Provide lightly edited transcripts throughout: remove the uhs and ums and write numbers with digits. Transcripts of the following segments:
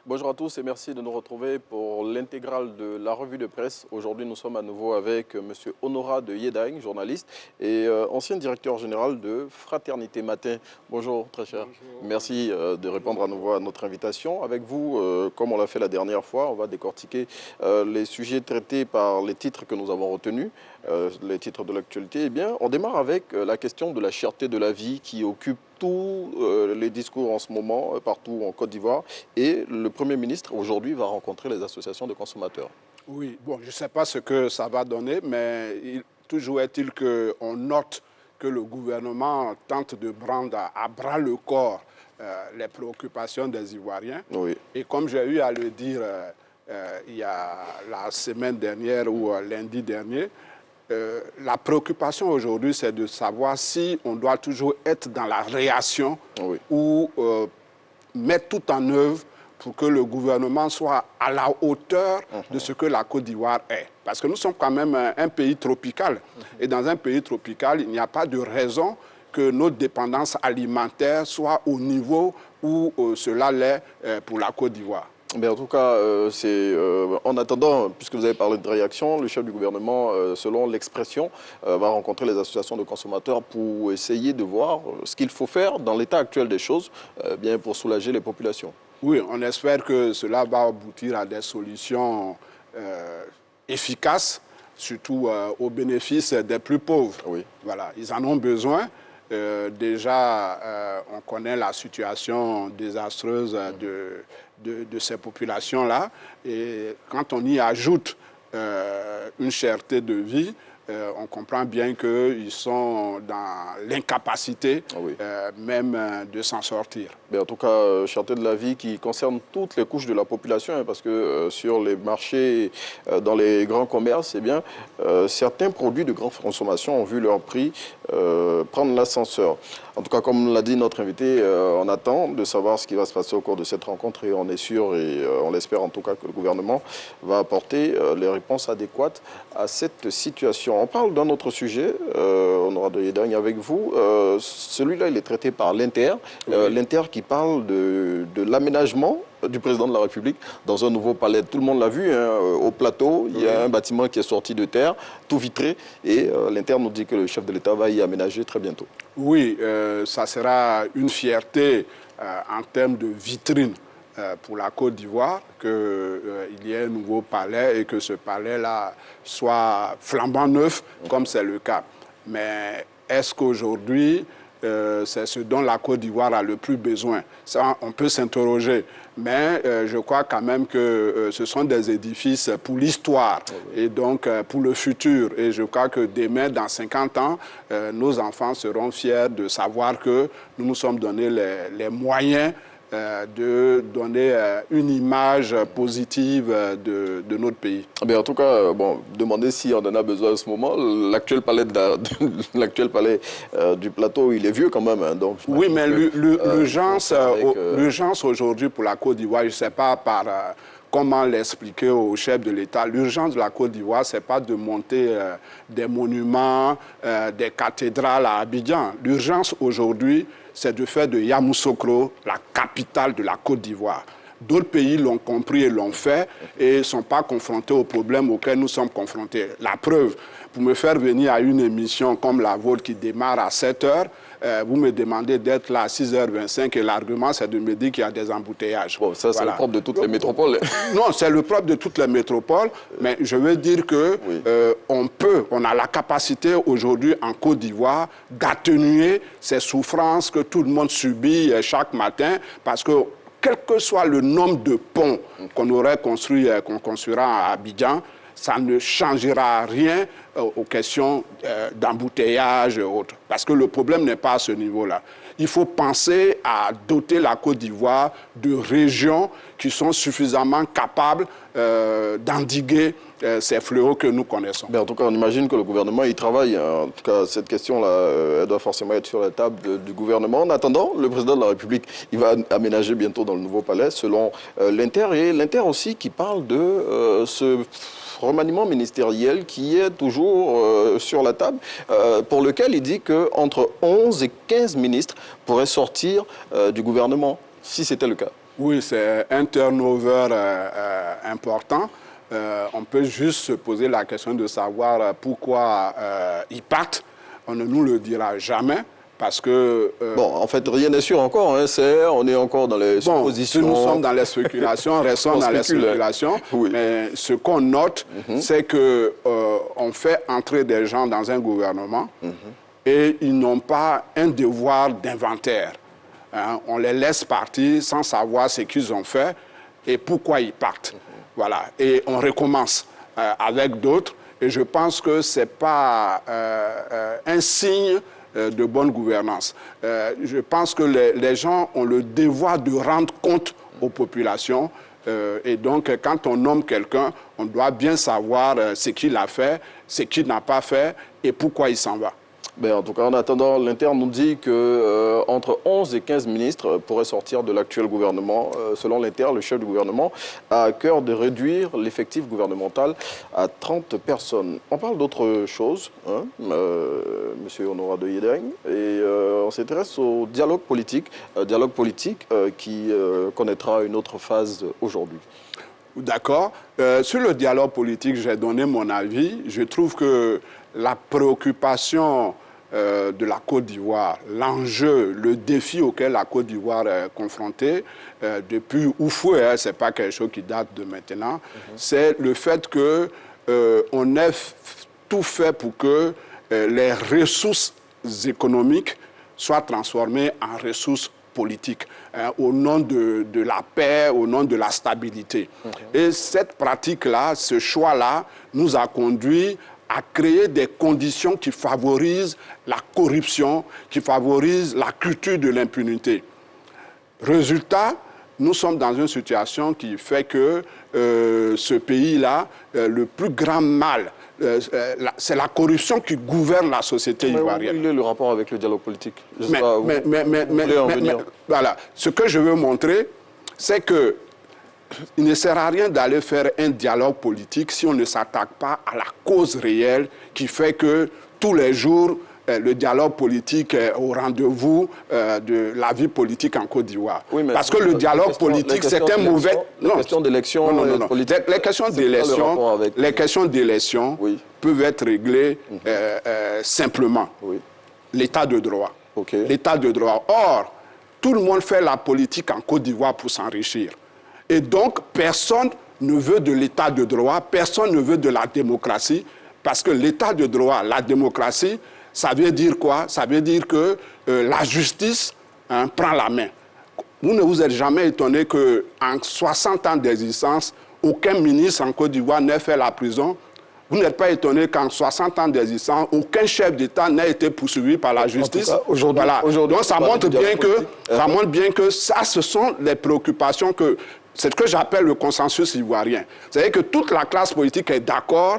Bonjour à tous et merci de nous retrouver pour l'intégrale de la revue de presse. Aujourd'hui, nous sommes à nouveau avec M. Honora de Yedagne, journaliste et ancien directeur général de Fraternité Matin. Bonjour, très cher. Bonjour. Merci de répondre à nouveau à notre invitation. Avec vous, comme on l'a fait la dernière fois, on va décortiquer les sujets traités par les titres que nous avons retenus, les titres de l'actualité. Eh bien, on démarre avec la question de la cherté de la vie qui occupe tous les discours en ce moment, partout en Côte d'Ivoire. Et le Premier ministre, aujourd'hui, va rencontrer les associations de consommateurs. Oui, bon, je ne sais pas ce que ça va donner, mais toujours est-il qu'on note que le gouvernement tente de prendre à bras le corps les préoccupations des Ivoiriens. Oui. Et comme j'ai eu à le dire il y a la semaine dernière ou lundi dernier, la préoccupation aujourd'hui, c'est de savoir si on doit toujours être dans la réaction ou mettre tout en œuvre pour que le gouvernement soit à la hauteur de ce que la Côte d'Ivoire est. Parce que nous sommes quand même un pays tropical. Et dans un pays tropical, il n'y a pas de raison que notre dépendance alimentaire soit au niveau où cela l'est pour la Côte d'Ivoire. Mais en tout cas, en attendant, puisque vous avez parlé de réaction, le chef du gouvernement, selon l'expression, va rencontrer les associations de consommateurs pour essayer de voir ce qu'il faut faire dans l'état actuel des choses, bien pour soulager les populations. Oui, on espère que cela va aboutir à des solutions efficaces, surtout au bénéfice des plus pauvres. Oui. Voilà, ils en ont besoin. Déjà, on connaît la situation désastreuse de ces populations-là. Et quand on y ajoute une cherté de vie, on comprend bien qu'ils sont dans l'incapacité même de s'en sortir. Mais en tout cas, cherté de la vie qui concerne toutes les couches de la population, hein, parce que sur les marchés, dans les grands commerces, eh bien, certains produits de grande consommation ont vu leur prix prendre l'ascenseur. En tout cas, comme l'a dit notre invité, on attend de savoir ce qui va se passer au cours de cette rencontre et on est sûr et on l'espère en tout cas que le gouvernement va apporter les réponses adéquates à cette situation. On parle d'un autre sujet, Honora de Yedagne, avec vous. Celui-là, il est traité par l'Inter. L'Inter qui parle de l'aménagement du président de la République dans un nouveau palais. Tout le monde l'a vu, hein, au plateau, il y a un bâtiment qui est sorti de terre, tout vitré, et l'Inter nous dit que le chef de l'État va y aménager très bientôt. Oui, ça sera une fierté en termes de vitrine pour la Côte d'Ivoire, qu'il y ait un nouveau palais et que ce palais-là soit flambant neuf, comme c'est le cas. Mais est-ce qu'aujourd'hui, c'est ce dont la Côte d'Ivoire a le plus besoin? Ça, on peut s'interroger. Mais je crois quand même que ce sont des édifices pour l'histoire et donc pour le futur. Et je crois que demain, dans 50 ans, nos enfants seront fiers de savoir que nous nous sommes donné les moyens de donner une image positive de notre pays. Mais en tout cas, bon, demandez si on en a besoin à ce moment. L'actuel palais, du plateau, il est vieux quand même. Hein, donc oui, mais l'urgence aujourd'hui pour la Côte d'Ivoire, je ne sais pas comment l'expliquer au chef de l'État. L'urgence de la Côte d'Ivoire, ce n'est pas de monter des monuments, des cathédrales à Abidjan. L'urgence aujourd'hui, c'est de faire de Yamoussoukro la capitale de la Côte d'Ivoire. D'autres pays l'ont compris et l'ont fait et ne sont pas confrontés aux problèmes auxquels nous sommes confrontés. La preuve, pour me faire venir à une émission comme la vôtre qui démarre à 7 h, vous me demandez d'être là à 6h25 et l'argument, c'est de me dire qu'il y a des embouteillages. Bon, ça, c'est le propre de toutes les métropoles. Non, c'est le propre de toutes les métropoles, mais je veux dire que on a la capacité aujourd'hui en Côte d'Ivoire d'atténuer ces souffrances que tout le monde subit chaque matin, parce que quel que soit le nombre de ponts qu'on aurait construit, qu'on construira à Abidjan, ça ne changera rien aux questions d'embouteillage et autres. Parce que le problème n'est pas à ce niveau-là. Il faut penser à doter la Côte d'Ivoire de régions qui sont suffisamment capables d'endiguer ces fléaux que nous connaissons. Mais en tout cas, on imagine que le gouvernement y travaille. En tout cas, cette question-là, elle doit forcément être sur la table du gouvernement. En attendant, le président de la République, il va aménager bientôt dans le nouveau palais, selon l'Inter. Et l'Inter aussi qui parle de ce remaniement ministériel qui est toujours sur la table, pour lequel il dit qu'entre 11 et 15 ministres pourraient sortir du gouvernement, si c'était le cas. Oui, c'est un turnover important. On peut juste se poser la question de savoir pourquoi ils partent. On ne nous le dira jamais. Parce que... bon, en fait, rien n'est sûr encore. Hein, on est encore dans les suppositions. Si nous sommes dans les spéculations, restons dans les spéculations. Oui. Mais ce qu'on note, c'est qu'on fait entrer des gens dans un gouvernement et ils n'ont pas un devoir d'inventaire. Hein, on les laisse partir sans savoir ce qu'ils ont fait et pourquoi ils partent. Voilà. Et on recommence avec d'autres. Et je pense que ce n'est pas un signe de bonne gouvernance. Je pense que les gens ont le devoir de rendre compte aux populations. Et donc, quand on nomme quelqu'un, on doit bien savoir ce qu'il a fait, ce qu'il n'a pas fait et pourquoi il s'en va. Ben, en tout cas, en attendant, l'interne nous dit que entre 11 et 15 ministres pourraient sortir de l'actuel gouvernement. Selon l'interne, le chef du gouvernement a à cœur de réduire l'effectif gouvernemental à 30 personnes. On parle d'autre chose, hein, Monsieur Honora de Yedeng, et on s'intéresse au dialogue politique qui connaîtra une autre phase aujourd'hui. D'accord. Sur le dialogue politique, j'ai donné mon avis. Je trouve que la préoccupation de la Côte d'Ivoire, l'enjeu, le défi auquel la Côte d'Ivoire est confrontée depuis Oufoué, hein, ce n'est pas quelque chose qui date de maintenant, c'est le fait qu'on ait tout fait pour que les ressources économiques soient transformées en ressources politiques, hein, au nom de la paix, au nom de la stabilité. Et cette pratique-là, ce choix-là, nous a conduit à créer des conditions qui favorisent la corruption, qui favorisent la culture de l'impunité. Résultat, nous sommes dans une situation qui fait que ce pays-là, le plus grand mal, c'est la corruption qui gouverne la société ivoirienne. Quel est le rapport avec le dialogue politique? Voilà. Ce que je veux montrer, c'est que il ne sert à rien d'aller faire un dialogue politique si on ne s'attaque pas à la cause réelle qui fait que tous les jours, le dialogue politique est au rendez-vous de la vie politique en Côte d'Ivoire. Oui, parce que le dialogue politique, c'est un mauvais... Les questions d'élection... Les questions d'élection peuvent être réglées simplement. L'état de droit. L'état de droit. Or, tout le monde fait la politique en Côte d'Ivoire pour s'enrichir. Et donc, personne ne veut de l'état de droit, personne ne veut de la démocratie, parce que l'état de droit, la démocratie, ça veut dire quoi? Ça veut dire que la justice prend la main. Vous ne vous êtes jamais étonné qu'en 60 ans d'existence, aucun ministre en Côte d'Ivoire n'ait fait la prison. Vous n'êtes pas étonné qu'en 60 ans d'existence, aucun chef d'État n'a été poursuivi par la justice. Voilà. Donc ça montre bien que ça, ce sont les préoccupations que... C'est ce que j'appelle le consensus ivoirien. C'est-à-dire que toute la classe politique est d'accord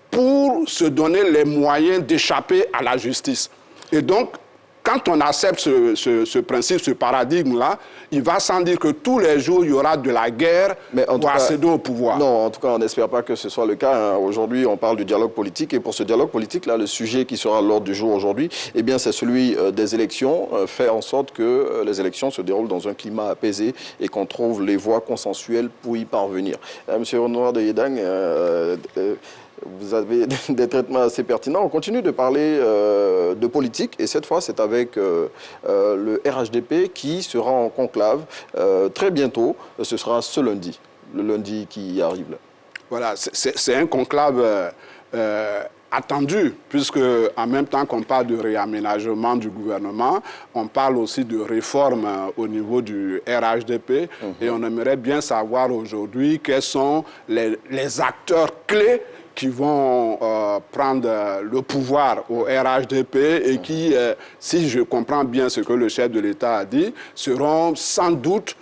pour se donner les moyens d'échapper à la justice. Et donc, quand on accepte ce principe, ce paradigme-là, il va sans dire que tous les jours, il y aura de la guerre pour accéder au pouvoir. Non, en tout cas, on n'espère pas que ce soit le cas. Hein. Aujourd'hui, on parle du dialogue politique. Et pour ce dialogue politique-là, le sujet qui sera à l'ordre du jour aujourd'hui, eh bien, c'est celui des élections. Faire en sorte que les élections se déroulent dans un climat apaisé et qu'on trouve les voies consensuelles pour y parvenir. Monsieur Honora de Yedeng, vous avez des traitements assez pertinents. On continue de parler de politique et cette fois, c'est avec le RHDP qui sera en conclave très bientôt. Ce sera ce lundi, le lundi qui arrive là. Voilà, c'est un conclave attendu, puisque en même temps qu'on parle de réaménagement du gouvernement, on parle aussi de réforme au niveau du RHDP et on aimerait bien savoir aujourd'hui quels sont les acteurs clés qui vont prendre le pouvoir au RHDP et qui, si je comprends bien ce que le chef de l'État a dit, seront sans doute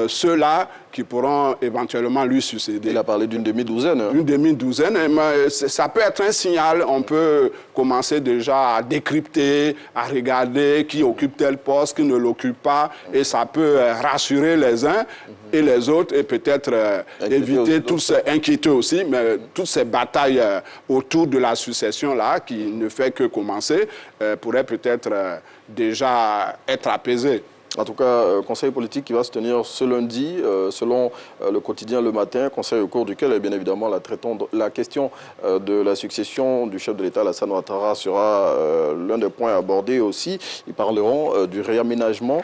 ceux-là qui pourront éventuellement lui succéder. Il a parlé d'une demi-douzaine. Hein. Une demi-douzaine, ça peut être un signal. On peut commencer déjà à décrypter, à regarder qui occupe tel poste, qui ne l'occupe pas, et ça peut rassurer les uns et les autres, et peut-être éviter inquiéter aussi, mais toutes ces batailles autour de la succession-là, qui ne fait que commencer, pourraient peut-être déjà être apaisées. En tout cas, conseil politique qui va se tenir ce lundi, selon le quotidien Le Matin, conseil au cours duquel, bien évidemment, la question de la succession du chef de l'État, Alassane Ouattara, sera l'un des points abordés aussi. Ils parleront du réaménagement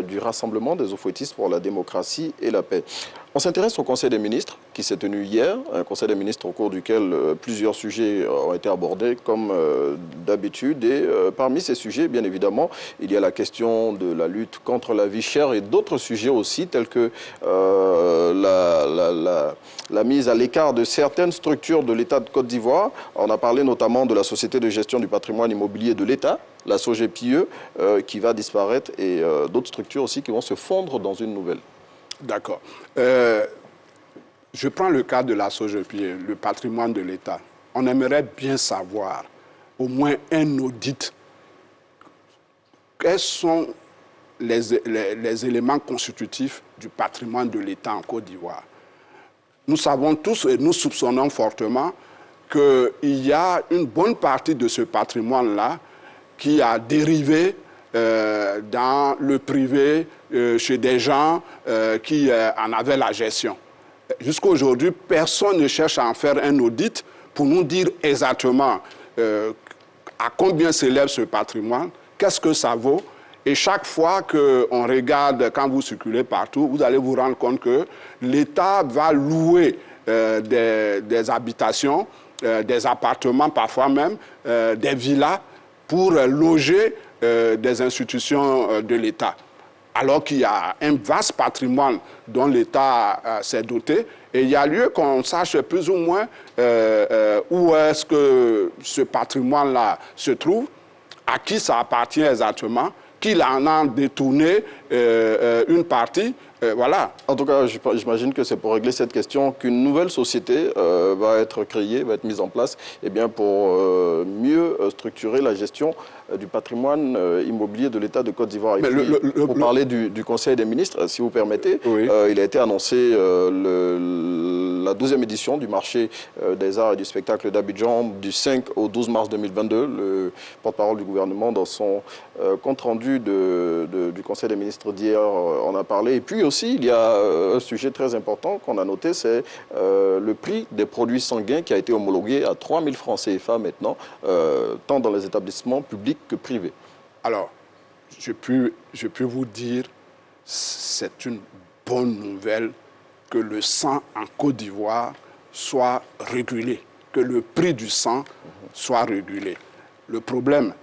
du rassemblement des eaux-fouettistes pour la démocratie et la paix. On s'intéresse au Conseil des ministres qui s'est tenu hier, un Conseil des ministres au cours duquel plusieurs sujets ont été abordés comme d'habitude. Et parmi ces sujets, bien évidemment, il y a la question de la lutte contre la vie chère et d'autres sujets aussi, tels que la mise à l'écart de certaines structures de l'État de Côte d'Ivoire. On a parlé notamment de la Société de gestion du patrimoine immobilier de l'État, la SOGEPIE, qui va disparaître, et d'autres structures aussi qui vont se fondre dans une nouvelle. D'accord. Je prends le cas de la SOGEPIE, le patrimoine de l'État. On aimerait bien savoir, au moins un audit, quels sont les éléments constitutifs du patrimoine de l'État en Côte d'Ivoire. Nous savons tous et nous soupçonnons fortement qu'il y a une bonne partie de ce patrimoine-là qui a dérivé dans le privé, chez des gens qui en avaient la gestion. Jusqu'à aujourd'hui, personne ne cherche à en faire un audit pour nous dire exactement à combien s'élève ce patrimoine, qu'est-ce que ça vaut. Et chaque fois qu'on regarde, quand vous circulez partout, vous allez vous rendre compte que l'État va louer des habitations, des appartements parfois même, des villas pour loger des institutions de l'État. Alors qu'il y a un vaste patrimoine dont l'État s'est doté, et il y a lieu qu'on sache plus ou moins où est-ce que ce patrimoine-là se trouve, à qui ça appartient exactement, qu'il en a détourné une partie. Voilà. En tout cas, j'imagine que c'est pour régler cette question qu'une nouvelle société va être créée, va être mise en place, eh bien, pour mieux structurer la gestion du patrimoine immobilier de l'État de Côte d'Ivoire. Pour parler du Conseil des ministres, si vous permettez, oui. Il a été annoncé la 12e édition du marché des arts et du spectacle d'Abidjan du 5 au 12 mars 2022. Le porte-parole du gouvernement, dans son compte-rendu du Conseil des ministres d'hier, en a parlé. Et puis aussi, il y a un sujet très important qu'on a noté, c'est le prix des produits sanguins qui a été homologué à 3 000 francs CFA maintenant, tant dans les établissements publics que privés. Alors, je peux vous dire, c'est une bonne nouvelle que le sang en Côte d'Ivoire soit régulé, que le prix du sang soit régulé. Le problème,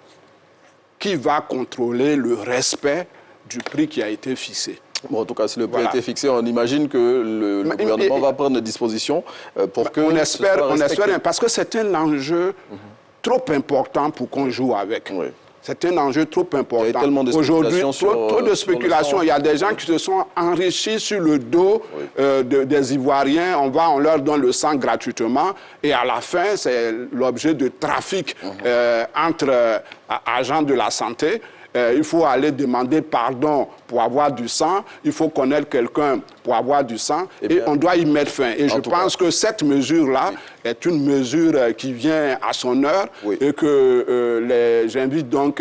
qui va contrôler le respect du prix qui a été fixé? Bon, en tout cas, si le prix a été fixé, on imagine que le gouvernement va prendre des dispositions pour que... On espère, parce que c'est un enjeu trop important pour qu'on joue avec. Oui. C'est un enjeu trop important. Aujourd'hui, trop de spéculation. Il y a des gens qui se sont enrichis sur le dos des Ivoiriens. On leur donne le sang gratuitement. Et à la fin, c'est l'objet de trafic entre agents de la santé. Il faut aller demander pardon pour avoir du sang. Il faut connaître quelqu'un pour avoir du sang. Et on doit y mettre fin. Et je pense que cette mesure-là est une mesure qui vient à son heure. Oui. Et que j'invite donc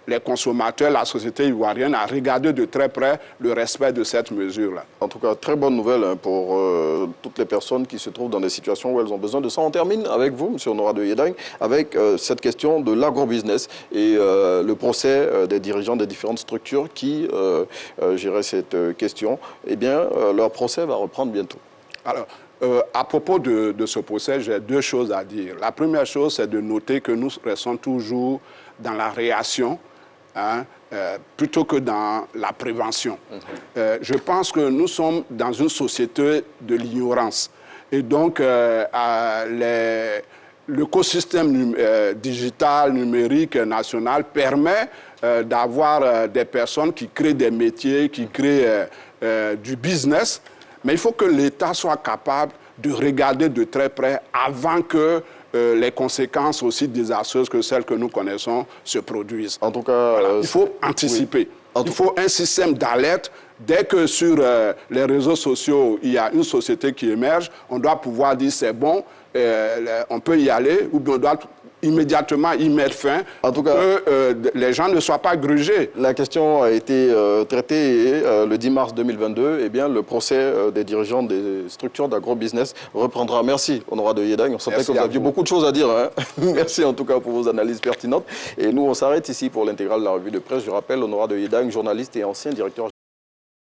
les consommateurs, la société ivoirienne à regarder de très près le respect de cette mesure-là. En tout cas, très bonne nouvelle pour toutes les personnes qui se trouvent dans des situations où elles ont besoin de sang. On termine avec vous, M. Honora de Yedagne, avec cette question de l'agrobusiness et le procès des dirigeants des différentes structures qui géraient cette question. Eh bien, leur procès va reprendre bientôt. Alors, à propos de ce procès, j'ai deux choses à dire. La première chose, c'est de noter que nous restons toujours dans la réaction, plutôt que dans la prévention. Je pense que nous sommes dans une société de l'ignorance. Et donc, l'écosystème digital, numérique, national permet d'avoir des personnes qui créent des métiers, qui créent du business. Mais il faut que l'État soit capable de regarder de très près avant que les conséquences aussi désastreuses que celles que nous connaissons se produisent. En tout cas, voilà. Il faut anticiper. Oui. Il faut un système d'alerte. Dès que sur les réseaux sociaux, il y a une société qui émerge, on doit pouvoir dire c'est bon, on peut y aller, ou bien on doit immédiatement y mettre fin, en tout cas, que les gens ne soient pas grugés. La question a été traitée et le 10 mars 2022, eh bien, le procès des dirigeants des structures d'agro-business reprendra. Merci, Honorable de Yedag. On sentait que vous aviez beaucoup de choses à dire. Hein. Merci en tout cas pour vos analyses pertinentes. Et nous, on s'arrête ici pour l'intégrale de la revue de presse. Je rappelle, Honorable de Yedag, journaliste et ancien directeur